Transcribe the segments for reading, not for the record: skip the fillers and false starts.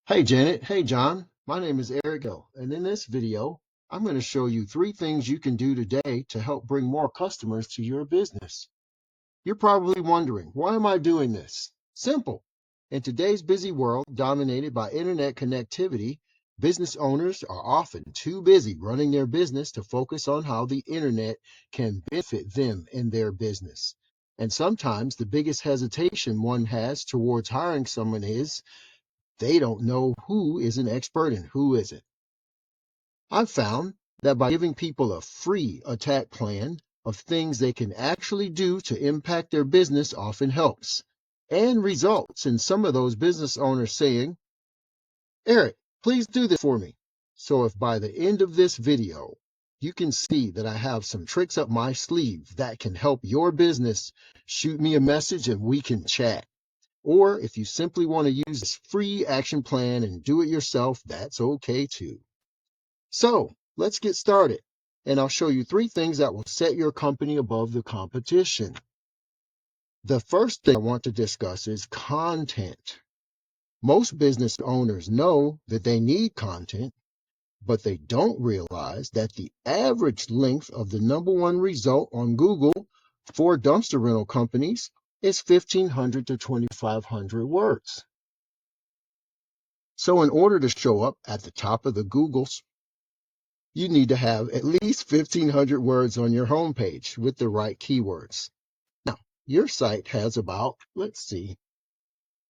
Hey Janet, hey John, my name is Eric Hill, and in this video, I'm going to show you 3 things you can do today to help bring more customers to your business. You're probably wondering, why am I doing this? Simple. In today's busy world dominated by internet connectivity, business owners are often too busy running their business to focus on how the internet can benefit them in their business. And sometimes the biggest hesitation one has towards hiring someone is they don't know who is an expert and who isn't. I've found that by giving people a free attack plan of things they can actually do to impact their business often helps and results in some of those business owners saying, Eric, please do this for me. So if by the end of this video, you can see that I have some tricks up my sleeve that can help your business, shoot me a message and we can chat. Or if you simply want to use this free action plan and do it yourself, that's okay too. So let's get started. And I'll show you 3 things that will set your company above the competition. The first thing I want to discuss is content. Most business owners know that they need content, but they don't realize that the average length of the #1 result on Google for dumpster rental companies is 1,500 to 2,500 words. So in order to show up at the top of the Googles, you need to have at least 1,500 words on your homepage with the right keywords. Now, your site has about, let's see,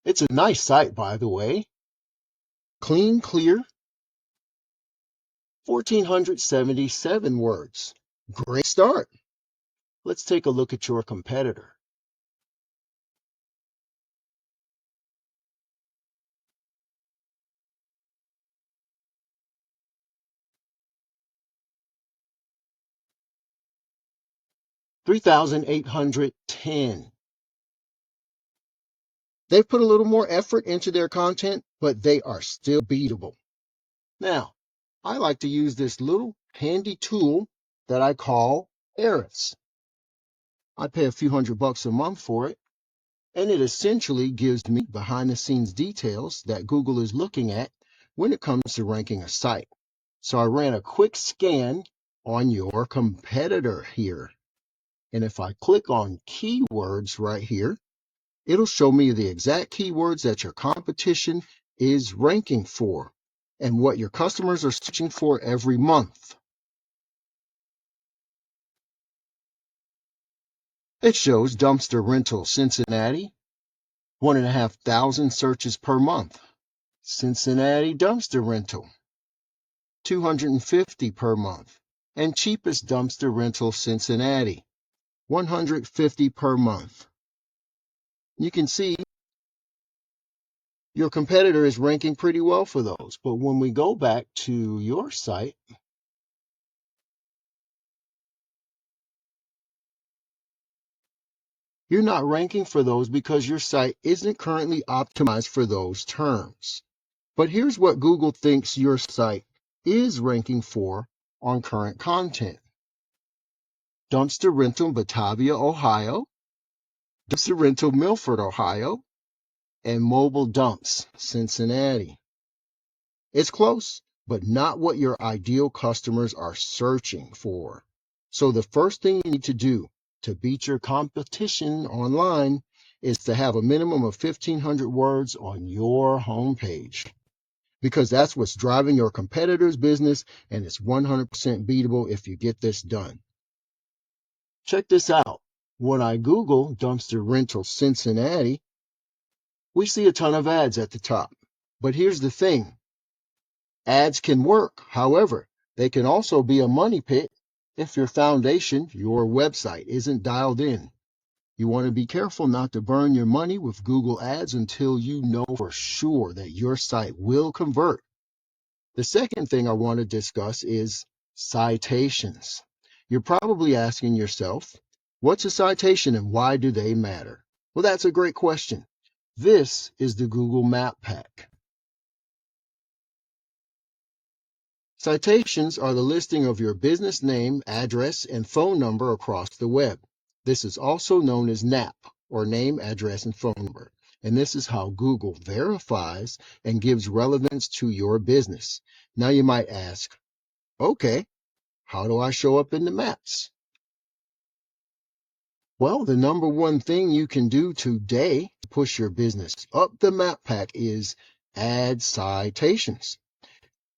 it's a nice site, by the way. Clean, clear, 1,477 words. Great start. Let's take a look at your competitor. $3,810. They've put a little more effort into their content, but they are still beatable. Now, I like to use this little handy tool that I call Eris. I pay a few $100 a month for it, and it essentially gives me behind the scenes details that Google is looking at when it comes to ranking a site. So I ran a quick scan on your competitor here. And if I click on keywords right here, it'll show me the exact keywords that your competition is ranking for and what your customers are searching for every month. It shows dumpster rental Cincinnati, 1,500 searches per month. Cincinnati dumpster rental, 250 per month. And cheapest dumpster rental Cincinnati, 150 per month. You can see your competitor is ranking pretty well for those. But when we go back to your site, you're not ranking for those because your site isn't currently optimized for those terms. But here's what Google thinks your site is ranking for on current content. Dumpster rental Batavia, Ohio, dumpster rental Milford, Ohio, and mobile dumps Cincinnati. It's close, but not what your ideal customers are searching for. So the first thing you need to do to beat your competition online is to have a minimum of 1,500 words on your homepage, because that's what's driving your competitor's business, and it's 100% beatable if you get this done. Check this out. When I Google dumpster rental Cincinnati, we see a ton of ads at the top. But here's the thing. Ads can work. However, they can also be a money pit if your foundation, your website, isn't dialed in. You want to be careful not to burn your money with Google Ads until you know for sure that your site will convert. The second thing I want to discuss is citations. You're probably asking yourself, what's a citation and why do they matter? Well, that's a great question. This is the Google Map Pack. Citations are the listing of your business name, address, and phone number across the web. This is also known as NAP, or name, address, and phone number. And this is how Google verifies and gives relevance to your business. Now you might ask, okay, how do I show up in the maps? Well, the number one thing you can do today to push your business up the map pack is add citations.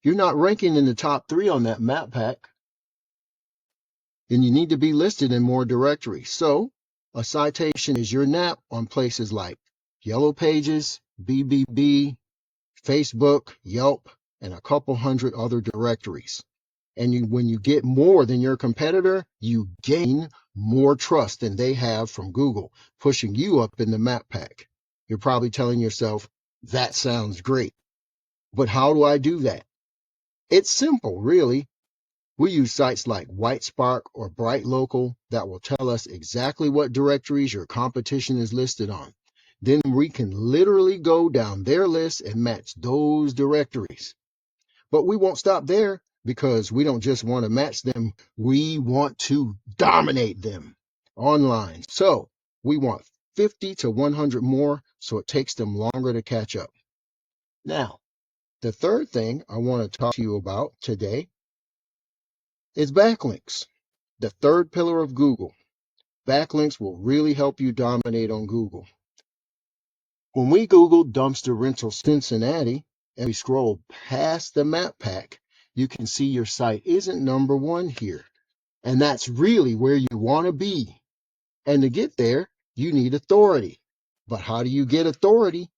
You're not ranking in the top 3 on that map pack, and you need to be listed in more directories. So a citation is your NAP on places like Yellow Pages, BBB, Facebook, Yelp, and a couple hundred other directories. And when you get more than your competitor, you gain more trust than they have from Google, pushing you up in the map pack. You're probably telling yourself, that sounds great, but how do I do that? It's simple, really. We use sites like WhiteSpark or Bright Local that will tell us exactly what directories your competition is listed on. Then we can literally go down their list and match those directories. But we won't stop there because we don't just want to match them. We want to dominate them online. So we want 50 to 100 more, so it takes them longer to catch up. Now, the third thing I want to talk to you about today is backlinks. The third pillar of Google. Backlinks will really help you dominate on Google. When we Google dumpster rental Cincinnati and we scroll past the map pack, you can see your site isn't number 1 here. And that's really where you want to be. And to get there, you need authority. But how do you get authority?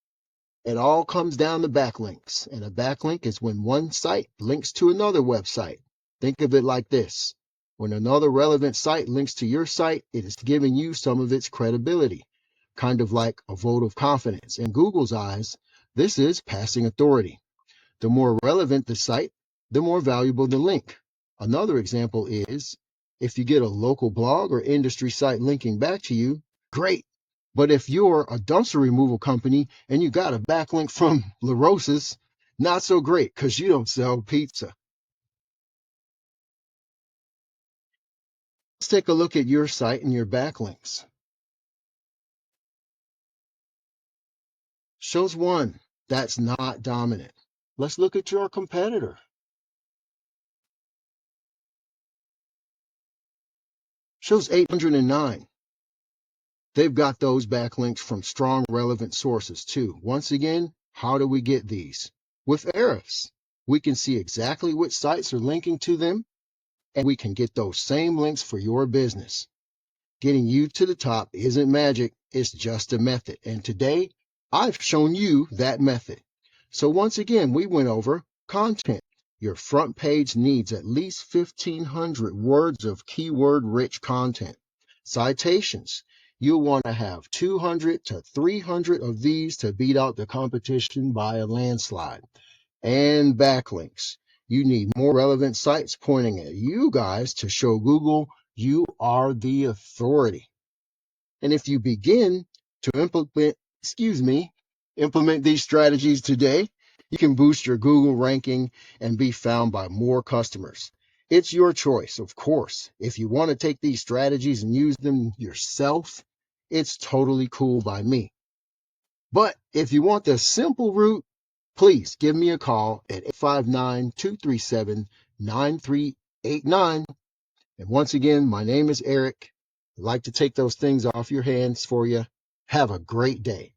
It all comes down to backlinks. And a backlink is when one site links to another website. Think of it like this. When another relevant site links to your site, it is giving you some of its credibility, kind of like a vote of confidence. In Google's eyes, this is passing authority. The more relevant the site, the more valuable the link. Another example is if you get a local blog or industry site linking back to you, great. But if you're a dumpster removal company and you got a backlink from La Rosa's, not so great because you don't sell pizza. Let's take a look at your site and your backlinks. Shows 1. That's not dominant. Let's look at your competitor. Shows 809. They've got those backlinks from strong relevant sources too. Once again, how do we get these? With Ahrefs. We can see exactly which sites are linking to them, and we can get those same links for your business. Getting you to the top isn't magic, it's just a method. And today, I've shown you that method. So once again, we went over content. Your front page needs at least 1,500 words of keyword-rich content. Citations. You'll want to have 200 to 300 of these to beat out the competition by a landslide. And backlinks. You need more relevant sites pointing at you guys to show Google you are the authority. And if you begin to implement these strategies today, you can boost your Google ranking and be found by more customers. It's your choice, of course. If you want to take these strategies and use them yourself, it's totally cool by me. But if you want the simple route, please give me a call at 859-237-9389. And once again, my name is Eric. I'd like to take those things off your hands for you. Have a great day.